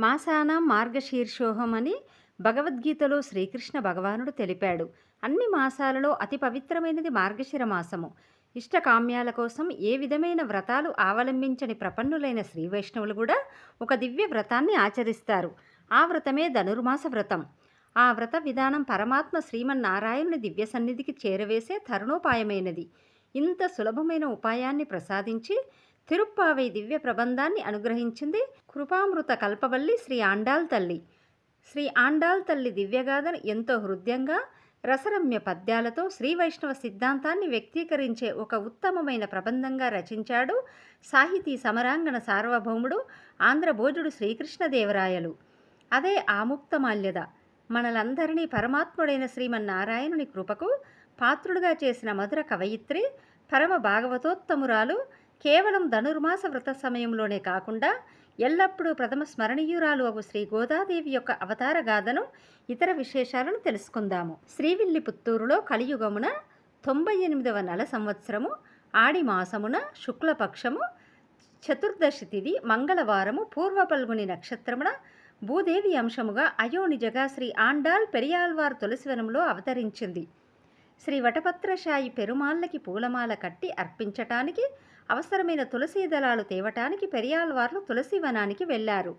మాసానాం మార్గశీర్షోహం అని భగవద్గీతలో శ్రీకృష్ణ భగవానుడు తెలిపాడు. అన్ని మాసాలలో అతి పవిత్రమైనది మార్గశిర మాసము. ఇష్టకామ్యాల కోసం ఏ విధమైన వ్రతాలు అవలంబించని ప్రపన్నులైన శ్రీ వైష్ణవులు కూడా ఒక దివ్య వ్రతాన్ని ఆచరిస్తారు. ఆ వ్రతమే ధనుర్మాస వ్రతం. ఆ వ్రత విధానం పరమాత్మ శ్రీమన్నారాయణుని దివ్య సన్నిధికి చేరవేసే తరుణోపాయమైనది. ఇంత సులభమైన ఉపాయాన్ని ప్రసాదించి తిరుప్పావై దివ్య ప్రబంధాన్ని అనుగ్రహించింది కృపామృత కల్పవల్లి శ్రీ ఆండాల్ తల్లి. శ్రీ ఆండాల్ తల్లి దివ్యగాథను ఎంతో హృదయంగా రసరమ్య పద్యాలతో శ్రీ వైష్ణవ సిద్ధాంతాన్ని వ్యక్తీకరించే ఒక ఉత్తమమైన ప్రబంధంగా రచించాడు సాహితీ సమరాంగణ సార్వభౌముడు ఆంధ్రభోజుడు శ్రీకృష్ణదేవరాయలు. అదే ఆముక్తమాల్యద. మనలందరినీ పరమాత్ముడైన శ్రీమన్నారాయణుని కృపకు పాత్రుడుగా చేసిన మధుర కవయిత్రి, పరమ భాగవతోత్తమురాలు. కేవలం ధనుర్మాస వ్రత సమయంలోనే కాకుండా ఎల్లప్పుడూ ప్రథమ స్మరణీయురాలు అగు శ్రీ గోదాదేవి యొక్క అవతార గాథను, ఇతర విశేషాలను తెలుసుకుందాము. శ్రీవిల్లిపుత్తూరులో కలియుగమున 98వ నెల సంవత్సరము ఆడి మాసమున శుక్లపక్షము చతుర్దశి తిథి మంగళవారము పూర్వ పల్గుని నక్షత్రమున భూదేవి అంశముగా అయోనిజగా శ్రీ ఆండాల్ పెరియాళ్వార్ తులసివనంలో అవతరించింది. శ్రీ వటపత్రశాయి పెరుమాళ్ళకి పూలమాల కట్టి అర్పించటానికి అవసరమైన తులసీ దళాలు తేవటానికి పెరియాళ్వార్లు తులసీవనానికి వెళ్ళారు.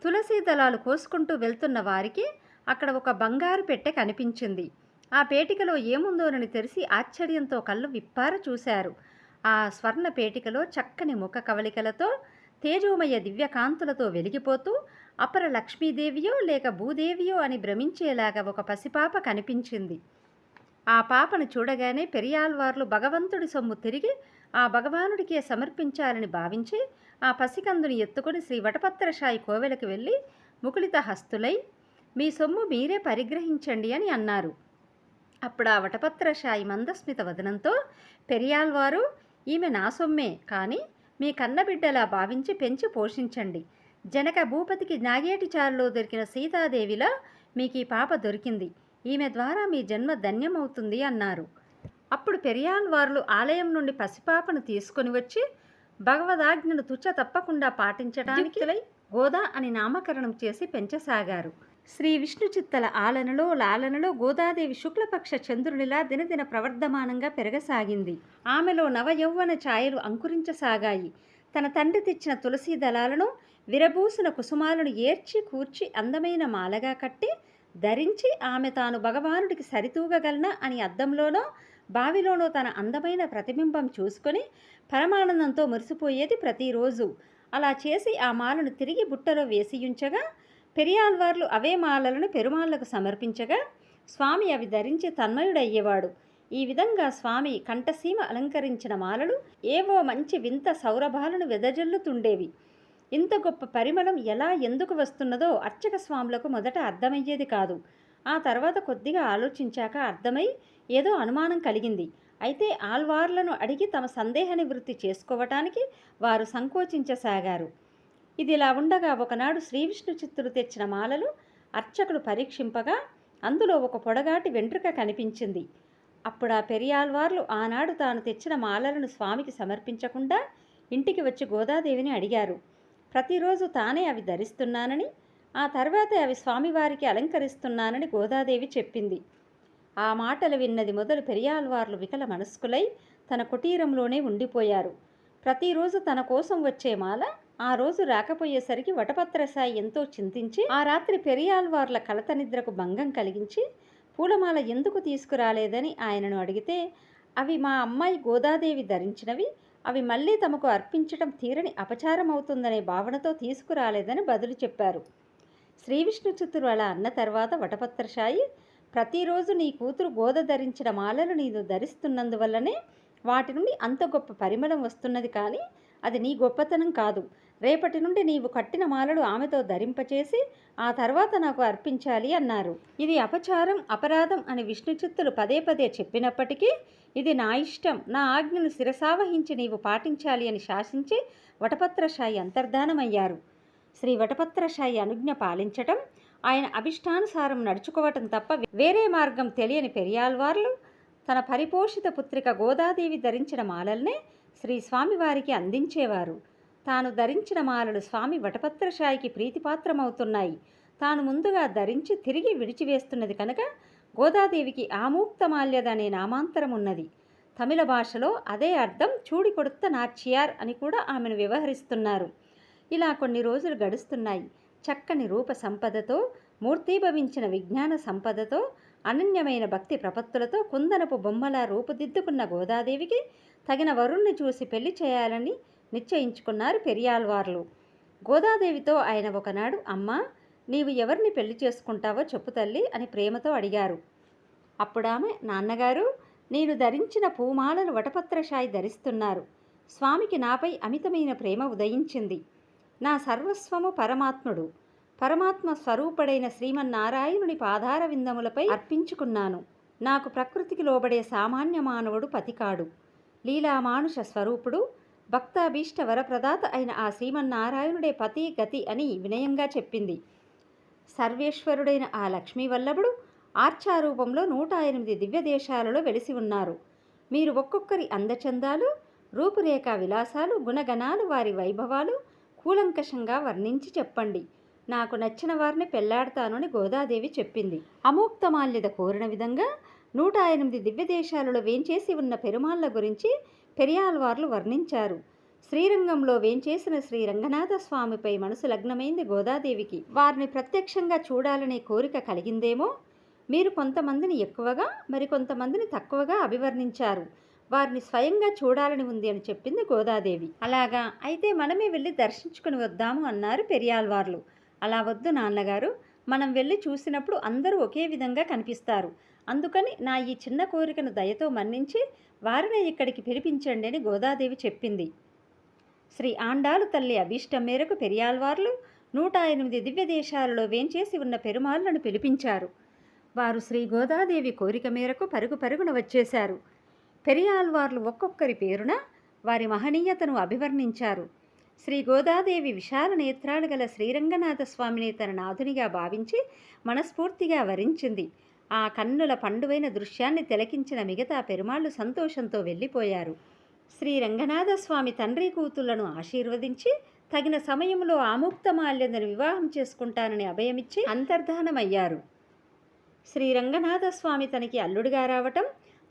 తులసీ దళాలు కోసుకుంటూ వెళ్తున్న వారికి అక్కడ ఒక బంగారు పెట్టె కనిపించింది. ఆ పేటికలో ఏముందోనని తెరిచి ఆశ్చర్యంతో కళ్ళు విప్పార చూశారు. ఆ స్వర్ణ పేటికలో చక్కని ముఖ కవలికలతో తేజోమయ దివ్యకాంతులతో వెలిగిపోతూ అపర లక్ష్మీదేవియో లేక భూదేవియో అని భ్రమించేలాగా ఒక పసిపాప కనిపించింది. ఆ పాపను చూడగానే పెరియాళ్వార్లు భగవంతుడి సొమ్ము తిరిగి ఆ భగవానుడికే సమర్పించాలని భావించి ఆ పసికందుని ఎత్తుకొని శ్రీ వటపత్రశాయి కోవెలకు వెళ్ళి ముకుళిత హస్తులై మీ సొమ్ము మీరే పరిగ్రహించండి అని అన్నారు. అప్పుడు ఆ వటపత్రశాయి మందస్మిత వదనంతో, పెరియాళ్వారు, ఈమె నా సొమ్మే, కానీ మీ కన్నబిడ్డలా భావించి పెంచి పోషించండి. జనక భూపతికి నాగేటి చారులో దొరికిన సీతాదేవిలా మీకు ఈ పాప దొరికింది. ఈమె ద్వారా మీ జన్మ ధన్యమవుతుంది అన్నారు. అప్పుడు పెరియాళ్వార్లు ఆలయం నుండి పసిపాపను తీసుకొని వచ్చి భగవదాజ్ఞను తుచ్చ తప్పకుండా పాటించడానికి గోదా అని నామకరణం చేసి పెంచసాగారు. శ్రీ విష్ణు చిత్తల ఆలనలో లాలనలో గోదాదేవి శుక్లపక్ష చంద్రునిలా దినదిన ప్రవర్ధమానంగా పెరగసాగింది. ఆమెలో నవయౌవన ఛాయలు అంకురించసాగాయి. తన తండ్రి తెచ్చిన తులసీ దళాలను విరబూసిన కుసుమాలను ఏర్చి కూర్చి అందమైన మాలగా కట్టి ధరించి ఆమె తాను భగవానుడికి సరితూగగలనా అని అద్దంలోనో బావిలోనో తన అందమైన ప్రతిబింబం చూసుకొని పరమానందంతో మురిసిపోయేది ప్రతిరోజు. అలా చేసి ఆ మాలను తిరిగి బుట్టలో వేసియుంచగా పెరియాళ్వార్లు అవే మాలలను పెరుమాళ్లకు సమర్పించగా స్వామి అవి ధరించి తన్మయుడయ్యేవాడు. ఈ విధంగా స్వామి కంఠసీమ అలంకరించిన మాలలు ఏవో మంచి వింత సౌరభాలను వెదజల్లుతుండేవి. ఇంత గొప్ప పరిమళం ఎలా ఎందుకు వస్తున్నదో అర్చక స్వాములకు మొదట అర్థమయ్యేది కాదు. ఆ తర్వాత కొద్దిగా ఆలోచించాక అర్థమై ఏదో అనుమానం కలిగింది. అయితే ఆళ్వార్లను అడిగి తమ సందేహ నివృత్తి చేసుకోవటానికి వారు సంకోచించసాగారు. ఇదిలా ఉండగా ఒకనాడు శ్రీవిష్ణు చిత్తులు తెచ్చిన మాలలు అర్చకులు పరీక్షింపగా అందులో ఒక పొడగాటి వెంట్రుక కనిపించింది. అప్పుడు ఆ పెరియాళ్వార్లు ఆనాడు తాను తెచ్చిన మాలలను స్వామికి సమర్పించకుండా ఇంటికి వచ్చి గోదాదేవిని అడిగారు. ప్రతిరోజు తానే అవి ధరిస్తున్నానని, ఆ తర్వాతే అవి స్వామివారికి అలంకరిస్తున్నానని గోదాదేవి చెప్పింది. ఆ మాటలు విన్నది మొదలు పెరియాళ్వార్లు వికల మనస్కులై తన కుటీరంలోనే ఉండిపోయారు. ప్రతిరోజు తన కోసం వచ్చే మాల ఆ రోజు రాకపోయేసరికి వటపత్రశాయి ఎంతో చింతించి ఆ రాత్రి పెరియాళ్వార్ల కలత నిద్రకు భంగం కలిగించి పూలమాల ఎందుకు తీసుకురాలేదని ఆయనను అడిగితే, అవి మా అమ్మాయి గోదాదేవి ధరించినవి, అవి మళ్ళీ తమకు అర్పించటం తీరని అపచారం అవుతుందనే భావనతో తీసుకురాలేదని బదులు చెప్పారు. శ్రీవిష్ణు చిత్తులు అలా అన్న తర్వాత వటపత్రశాయి, ప్రతిరోజు నీ కూతురు గోద ధరించిన మాలలు నీవు ధరిస్తున్నందువల్లనే వాటి నుండి అంత గొప్ప పరిమళం వస్తున్నది, కానీ అది నీ గొప్పతనం కాదు. రేపటి నుండి నీవు కట్టిన మాలలు ఆమెతో ధరింపచేసి ఆ తర్వాత నాకు అర్పించాలి అన్నారు. ఇది అపచారం, అపరాధం అని విష్ణు చిత్తులు పదే పదే చెప్పినప్పటికీ ఇది నా ఇష్టం, నా ఆజ్ఞను శిరసావహించి నీవు పాటించాలి అని శాసించి వటపత్రశాయి అంతర్ధానమయ్యారు. శ్రీ వటపత్రశాయి అనుజ్ఞ పాలించటం, ఆయన అభిష్టానుసారం నడుచుకోవటం తప్ప వేరే మార్గం తెలియని పెరియాళ్వార్లు తన పరిపోషిత పుత్రిక గోదాదేవి ధరించిన మాలల్నే శ్రీ స్వామివారికి అందించేవారు. తాను ధరించిన మాలలు స్వామి వటపత్రశాయికి ప్రీతిపాత్రమవుతున్నాయి. తాను ముందుగా ధరించి తిరిగి విడిచివేస్తున్నది కనుక గోదాదేవికి ఆమూక్తమాల్యద అనే నామాంతరం ఉన్నది. తమిళ భాషలో అదే అర్థం చూడి కొడుత్త నాచ్యార్ అని కూడా ఆమెను వ్యవహరిస్తున్నారు. ఇలా కొన్ని రోజులు గడుస్తున్నాయి. చక్కని రూప సంపదతో, మూర్తీభవించిన విజ్ఞాన సంపదతో, అనన్యమైన భక్తి ప్రపత్తులతో కుందనపు బొమ్మలా రూపుదిద్దుకున్న గోదాదేవికి తగిన వరుణ్ణి చూసి పెళ్లి చేయాలని నిశ్చయించుకున్నారు పెరియాళ్వార్లు. గోదాదేవితో ఆయన ఒకనాడు, అమ్మా, నీవు ఎవరిని పెళ్లి చేసుకుంటావో చెప్పు తల్లి అని ప్రేమతో అడిగారు. అప్పుడామె, నాన్నగారు, నేను ధరించిన పూమాలను వటపత్రశాయి ధరిస్తున్నారు. స్వామికి నాపై అమితమైన ప్రేమ ఉదయించింది. నా సర్వస్వము పరమాత్ముడు, పరమాత్మ స్వరూపుడైన శ్రీమన్నారాయణుని పాదార విందములపై అర్పించుకున్నాను. నాకు ప్రకృతికి లోబడే సామాన్య మానవుడు పతికాడు. లీలామానుష స్వరూపుడు, భక్తాభీష్ట వరప్రదాత అయిన ఆ శ్రీమన్నారాయణుడే పతి గతి అని వినయంగా చెప్పింది. సర్వేశ్వరుడైన ఆ లక్ష్మీవల్లభుడు ఆర్చారూపంలో 108 దివ్యదేశాలలో వెలిసి ఉన్నారు. మీరు ఒక్కొక్కరి అందచందాలు, రూపురేఖా విలాసాలు, గుణగణాలు, వారి వైభవాలు కూలంకషంగా వర్ణించి చెప్పండి. నాకు నచ్చిన వారిని పెళ్లాడతాను అని గోదాదేవి చెప్పింది. అమూక్తమాల్యద కోరిన విధంగా 108 దివ్యదేశాలలో వేంచేసి ఉన్న పెరుమాళ్ల గురించి పెరియాళ్వార్లు వర్ణించారు. శ్రీరంగంలో వేంచేసిన శ్రీ రంగనాథ స్వామిపై మనసు లగ్నమైంది గోదాదేవికి. వారిని ప్రత్యక్షంగా చూడాలనే కోరిక కలిగిందేమో. మీరు కొంతమందిని ఎక్కువగా, మరికొంతమందిని తక్కువగా అభివర్ణించారు. వారిని స్వయంగా చూడాలని ఉంది అని చెప్పింది గోదాదేవి. అలాగా, అయితే మనమే వెళ్ళి దర్శించుకుని వద్దాము అన్నారు పెరియాళ్వార్లు. అలా వద్దు నాన్నగారు, మనం వెళ్ళి చూసినప్పుడు అందరూ ఒకే విధంగా కనిపిస్తారు. అందుకని నా ఈ చిన్న కోరికను దయతో మన్నించి వారినే ఇక్కడికి పిలిపించండి అని గోదాదేవి చెప్పింది. శ్రీ ఆండాలు తల్లి అభీష్టం మేరకు పెరియాళ్వార్లు 108 దివ్యదేశాలలో వేంచేసి ఉన్న పెరుమాళ్లను పిలిపించారు. వారు శ్రీ గోదాదేవి కోరిక మేరకు పరుగు పరుగున వచ్చేశారు. పెరియాళ్వార్లు ఒక్కొక్కరి పేరున వారి మహనీయతను అభివర్ణించారు. శ్రీ గోదాదేవి విశాల నేత్రాలు గల శ్రీరంగనాథ స్వామిని తన నాథునిగా భావించి మనస్ఫూర్తిగా వరించింది. ఆ కన్నుల పండువైన దృశ్యాన్ని తిలకించిన మిగతా పెరుమాళ్లు సంతోషంతో వెళ్ళిపోయారు. శ్రీ రంగనాథ స్వామి తండ్రి కూతుళ్లను ఆశీర్వదించి తగిన సమయంలో ఆముక్తమాల్యదను వివాహం చేసుకుంటానని అభయమిచ్చి అంతర్ధానమయ్యారు. శ్రీ రంగనాథ స్వామి తనకి అల్లుడిగా రావటం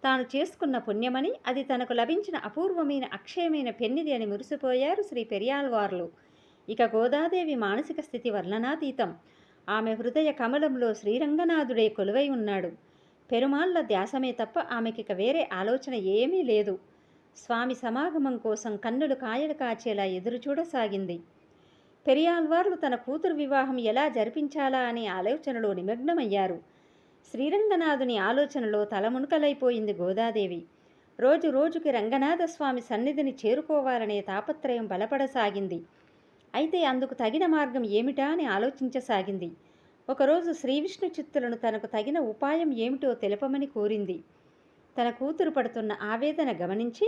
తాను చేసుకున్న పుణ్యమని, అది తనకు లభించిన అపూర్వమైన అక్షయమైన పెన్నిది అని మురిసిపోయారు శ్రీ పెరియాళ్వార్లు. ఇక గోదాదేవి మానసిక స్థితి వర్ణనాతీతం. ఆమె హృదయ కమలంలో శ్రీరంగనాథుడే కొలువై ఉన్నాడు. పెరుమాళ్ల ధ్యాసమే తప్ప ఆమెకిక వేరే ఆలోచన ఏమీ లేదు. స్వామి సమాగమం కోసం కన్నులు కాయలు కాచేలా ఎదురుచూడసాగింది. పెరియాళ్వార్లు తన కూతురు వివాహం ఎలా జరిపించాలా అనే ఆలోచనలో నిమగ్నమయ్యారు. శ్రీరంగనాథుని ఆలోచనలో తలమునకలైపోయింది గోదాదేవి. రోజు రోజుకి రంగనాథస్వామి సన్నిధిని చేరుకోవాలనే తాపత్రయం బలపడసాగింది. అయితే అందుకు తగిన మార్గం ఏమిటా అని ఆలోచించసాగింది. ఒకరోజు శ్రీవిష్ణు చిత్తులను తనకు తగిన ఉపాయం ఏమిటో తెలపమని కోరింది. తన కూతురు పడుతున్న ఆవేదన గమనించి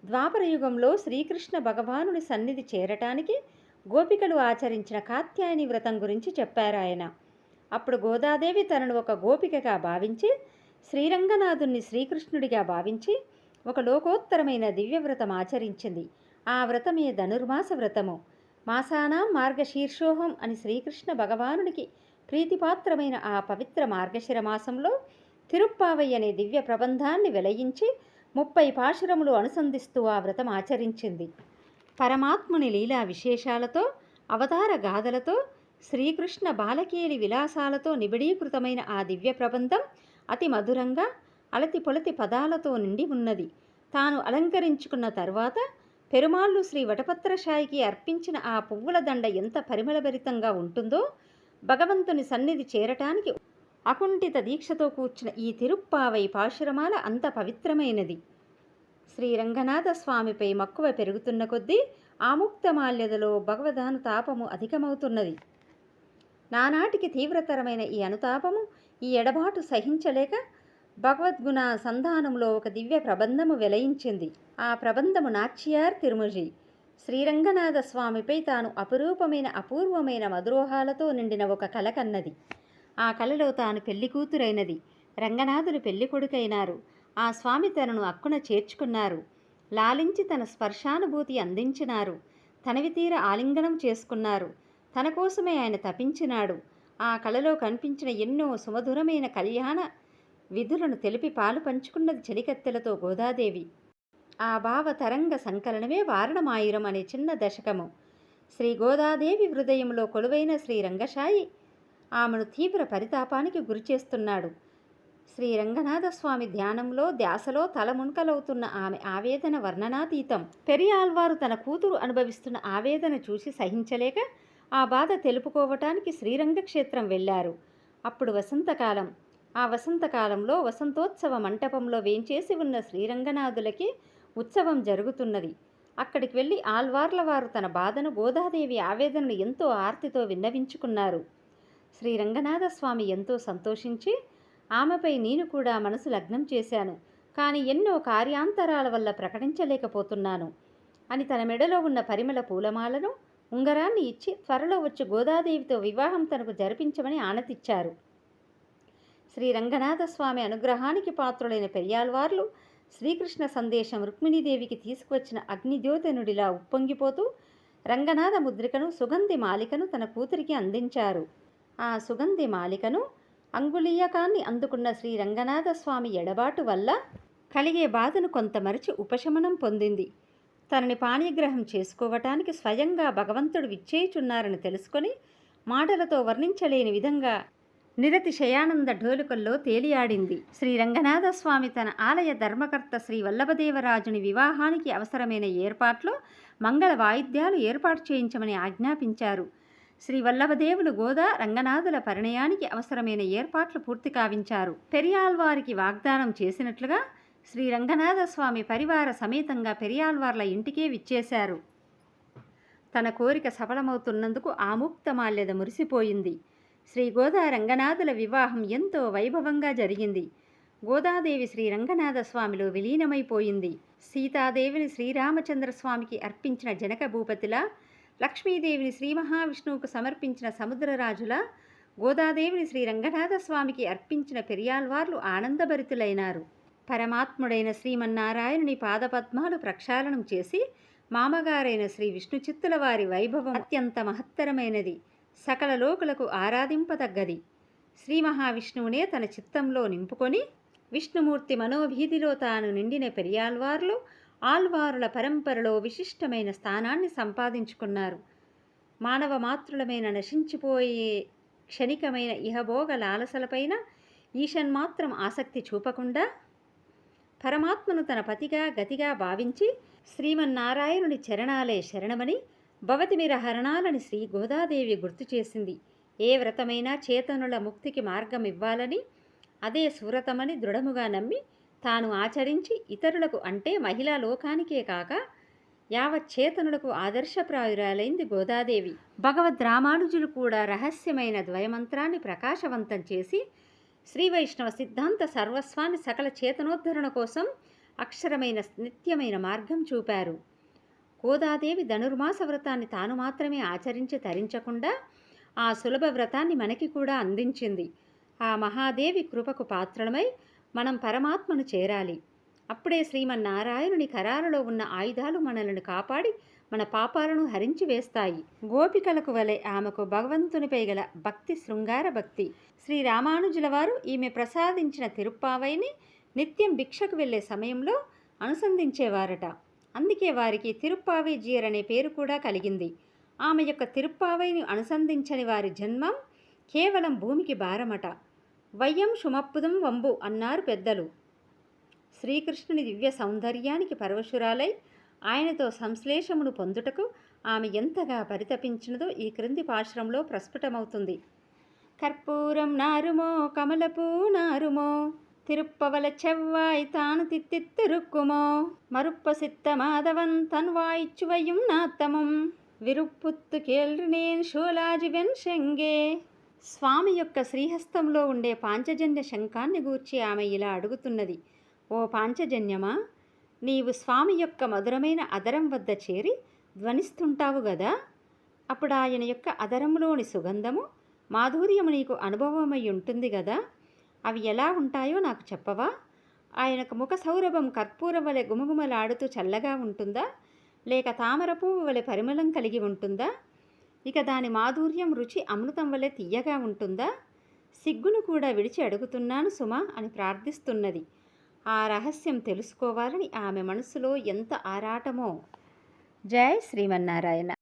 ద్వాపరయుగంలో శ్రీకృష్ణ భగవానుని సన్నిధి చేరటానికి గోపికలు ఆచరించిన కాత్యాయని వ్రతం గురించి చెప్పారాయన. అప్పుడు గోదాదేవి తనను ఒక గోపికగా భావించి, శ్రీరంగనాథుణ్ణి శ్రీకృష్ణుడిగా భావించి ఒక లోకోత్తరమైన దివ్యవ్రతం ఆచరించింది. ఆ వ్రతమే ధనుర్మాస వ్రతము. మాసానాం మార్గశీర్షోహం అని శ్రీకృష్ణ భగవానుడికి ప్రీతిపాత్రమైన ఆ పవిత్ర మార్గశిర మాసంలో తిరుప్పావై అనే దివ్య ప్రబంధాన్ని వెలయించి 30 పాశురములు అనుసంధిస్తూ ఆ వ్రతం ఆచరించింది. పరమాత్ముని లీలా విశేషాలతో, అవతార గాథలతో, శ్రీకృష్ణ బాలకేలి విలాసాలతో నిబిడీకృతమైన ఆ దివ్య ప్రబంధం అతి మధురంగా, అలతి పొలతి పదాలతో నిండి ఉన్నది. తాను అలంకరించుకున్న తరువాత పెరుమాళ్ళు శ్రీ వటపత్రశాయికి అర్పించిన ఆ పువ్వుల దండ ఎంత పరిమళభరితంగా ఉంటుందో, భగవంతుని సన్నిధి చేరటానికి అకుంఠిత దీక్షతో కూర్చున్న ఈ తిరుప్పావై పాశురమాల అంత పవిత్రమైనది. శ్రీరంగనాథ స్వామిపై మక్కువ పెరుగుతున్న కొద్దీ ఆముక్తమాల్యదలో భగవదానుతాపము అధికమవుతున్నది. నానాటికి తీవ్రతరమైన ఈ అనుతాపము, ఈ ఎడబాటు సహించలేక భగవద్గుణ సంధానంలో ఒక దివ్య ప్రబంధము వెలయించింది. ఆ ప్రబంధము నాచ్యార్ తిరుముజి. శ్రీరంగనాథ స్వామిపై తాను అపూర్వమైన మధురోహాలతో నిండిన ఒక కల కన్నది. ఆ కలలో తాను పెళ్లి కూతురైనది, రంగనాథులు పెళ్లి కొడుకైనారు. ఆ స్వామి తనను అక్కున చేర్చుకున్నారు, లాలించి తన స్పర్శానుభూతి అందించినారు. తనవి తీర ఆలింగనం చేసుకున్నారు. తన కోసమే ఆయన తపించినాడు. ఆ కలలో కనిపించిన ఎన్నో సుమధురమైన కళ్యాణ విధులను తెలిపి పాలు పంచుకున్నది చెలికత్తెలతో గోదాదేవి. ఆ భావ తరంగ సంకలనమే వారణమాయిరం అనే చిన్న దశకము. శ్రీ గోదాదేవి హృదయంలో కొలువైన శ్రీ రంగశాయి ఆమెను తీవ్ర పరితాపానికి గురిచేస్తున్నాడు. శ్రీ రంగనాథస్వామి ధ్యానంలో ధ్యాసలో తలమునకలవుతున్న ఆమె ఆవేదన వర్ణనాతీతం. పెరియాళ్వారు తన కూతురు అనుభవిస్తున్న ఆవేదన చూసి సహించలేక ఆ బాధ తెలుపుకోవటానికి శ్రీరంగక్షేత్రం వెళ్ళారు. అప్పుడు వసంతకాలం. ఆ వసంతకాలంలో వసంతోత్సవ మంటపంలో వేంచేసి ఉన్న శ్రీరంగనాథులకి ఉత్సవం జరుగుతున్నది. అక్కడికి వెళ్ళి ఆళ్వార్ల వారు తన బాధను, గోదాదేవి ఆవేదనను ఎంతో ఆర్తితో విన్నవించుకున్నారు. శ్రీరంగనాథస్వామి ఎంతో సంతోషించి, ఆమెపై నేను కూడా మనసు లగ్నం చేశాను, కానీ ఎన్నో కార్యాంతరాల వల్ల ప్రకటించలేకపోతున్నాను అని తన మెడలో ఉన్న పరిమళ పూలమాలను, ఉంగరాన్ని ఇచ్చి త్వరలో వచ్చి గోదాదేవితో వివాహం తనకు జరిపించమని ఆనతిచ్చారు. శ్రీ రంగనాథస్వామి అనుగ్రహానికి పాత్రులైన పెరియాళ్వార్లు శ్రీకృష్ణ సందేశం రుక్మిణీదేవికి తీసుకువచ్చిన అగ్నిద్యోతనుడిలా ఉప్పొంగిపోతూ రంగనాథ ముద్రికను, సుగంధి మాలికను తన కూతురికి అందించారు. ఆ సుగంధి మాలికను, అంగుళీయకాన్ని అందుకున్న శ్రీ రంగనాథస్వామి ఎడబాటు వల్ల కలిగే బాధను కొంత మరిచి ఉపశమనం పొందింది. తనని పాణిగ్రహం చేసుకోవటానికి స్వయంగా భగవంతుడు విచ్చేయుచున్నారని తెలుసుకొని మాటలతో వర్ణించలేని విధంగా నిరతిశయానంద ఢోలుకల్లో తేలియాడింది. శ్రీ రంగనాథస్వామి తన ఆలయ ధర్మకర్త శ్రీ వల్లభదేవరాజుని వివాహానికి అవసరమైన ఏర్పాట్లు, మంగళ వాయిద్యాలు ఏర్పాటు చేయించమని ఆజ్ఞాపించారు. శ్రీ వల్లభదేవులు గోదా రంగనాథుల పరిణయానికి అవసరమైన ఏర్పాట్లు పూర్తి కావించారు. పెరియాళ్వారికి వాగ్దానం చేసినట్లుగా శ్రీ రంగనాథస్వామి పరివార సమేతంగా పెరియాళ్వార్ల ఇంటికే విచ్చేశారు. తన కోరిక సఫలమవుతున్నందుకు ఆముక్తమాల్యద మురిసిపోయింది. శ్రీ గోదా రంగనాథుల వివాహం ఎంతో వైభవంగా జరిగింది. గోదాదేవి శ్రీ రంగనాథస్వామిలో విలీనమైపోయింది. సీతాదేవిని శ్రీరామచంద్రస్వామికి అర్పించిన జనక భూపతిలా, లక్ష్మీదేవిని శ్రీ మహావిష్ణువుకు సమర్పించిన సముద్రరాజులా, గోదాదేవిని శ్రీ రంగనాథస్వామికి అర్పించిన పెరియాళ్వార్లు ఆనందభరితులైనారు. పరమాత్ముడైన శ్రీమన్నారాయణుని పాదపద్మాలు ప్రక్షాళనం చేసి మామగారైన శ్రీ విష్ణు చిత్తుల వారి వైభవం అత్యంత మహత్తరమైనది, సకల లోకులకు ఆరాధింపదగ్గది. శ్రీ మహావిష్ణువునే తన చిత్తంలో నింపుకొని విష్ణుమూర్తి మనోభీతిలో తాను నిండిన పెరియాళ్వార్లు ఆళ్వారుల పరంపరలో విశిష్టమైన స్థానాన్ని సంపాదించుకున్నారు. మానవ మాతృలమైన నశించిపోయే క్షణికమైన ఇహభోగ లాలసలపైన ఈషన్మాత్రం ఆసక్తి చూపకుండా పరమాత్మను తన పతిగా గతిగా భావించి శ్రీమన్నారాయణుని చరణాలే శరణమని భవతిమిర హరణాలని శ్రీ గోదాదేవి గుర్తు చేసింది. ఏ వ్రతమైనా చేతనుల ముక్తికి మార్గం ఇవ్వాలని, అదే సువ్రతమని దృఢముగా నమ్మి తాను ఆచరించి ఇతరులకు, అంటే మహిళా లోకానికే కాక యావత్ చేతనులకు ఆదర్శప్రాయురాలైంది గోదాదేవి. భగవద్ రామానుజులు కూడా రహస్యమైన ద్వయమంత్రాన్ని ప్రకాశవంతం చేసి శ్రీ వైష్ణవ సిద్ధాంత సర్వస్వాన్ని సకల చేతనోద్ధరణ కోసం అక్షరమైన నిత్యమైన మార్గం చూపారు. గోదాదేవి ధనుర్మాస వ్రతాన్ని తాను మాత్రమే ఆచరించి తరించకుండా ఆ సులభ వ్రతాన్ని మనకి కూడా అందించింది. ఆ మహాదేవి కృపకు పాత్రలమై మనం పరమాత్మను చేరాలి. అప్పుడే శ్రీమన్నారాయణుని కరాలలో ఉన్న ఆయుధాలు మనలను కాపాడి మన పాపాలను హరించి వేస్తాయి. గోపికలకు వలె ఆమెకు భగవంతునిపై గల భక్తి శృంగార భక్తి. శ్రీ రామానుజుల వారు ఈమె ప్రసాదించిన తిరుప్పావైని నిత్యం భిక్షకు వెళ్లే సమయంలో అనుసంధించేవారట. అందుకే వారికి తిరుప్పావై జీయర్ అనే పేరు కూడా కలిగింది. ఆమె యొక్క తిరుప్పావైని అనుసంధించని వారి జన్మం కేవలం భూమికి భారమట. వయ్యం షుమప్పుదం వంబు అన్నారు పెద్దలు. శ్రీకృష్ణుని దివ్య సౌందర్యానికి పరవశురాలై ఆయనతో సంశ్లేషమును పొందుటకు ఆమె ఎంతగా పరితపించినదో ఈ క్రింది పాశ్రంలో ప్రస్ఫుటమవుతుంది. కర్పూరం నారుమో కమలపూ నారుమో తిరుప్పవల చెవ్వాయ్ తాను తిత్తిరుక్కుమో మరుప్ప సిత్త మాధవన్ తన్వాయిచ్చువయ్యం నాత్తమం విరుప్పుత్తు కేల్రినేన్ షోలాజి వెన్షెంగే. స్వామి యొక్క శ్రీహస్తంలో ఉండే పాంచజన్య శంఖాన్ని గూర్చి ఆమె ఇలా అడుగుతున్నది. ఓ పాంచజన్యమా, నీవు స్వామి యొక్క మధురమైన అదరం వద్ద చేరి ధ్వనిస్తుంటావు గదా, అప్పుడు ఆయన యొక్క అదరంలోని సుగంధము మాధుర్యము నీకు అనుభవమై ఉంటుంది గదా, అవి ఎలా ఉంటాయో నాకు చెప్పవా? ఆయనకు ముఖ సౌరభం కర్పూరం వలె గుమగుమలాడుతూ చల్లగా ఉంటుందా, లేక తామర పువ్వు వలె పరిమళం కలిగి ఉంటుందా? ఇక దాని మాధుర్యం రుచి అమృతం వలె తియ్యగా ఉంటుందా? సిగ్గును కూడా విడిచి అడుగుతున్నాను సుమా అని ప్రార్థిస్తున్నది. ఆ రహస్యం తెలుసుకోవాలని ఆమె మనసులో ఎంత ఆరాటమో. జై శ్రీమన్నారాయణ.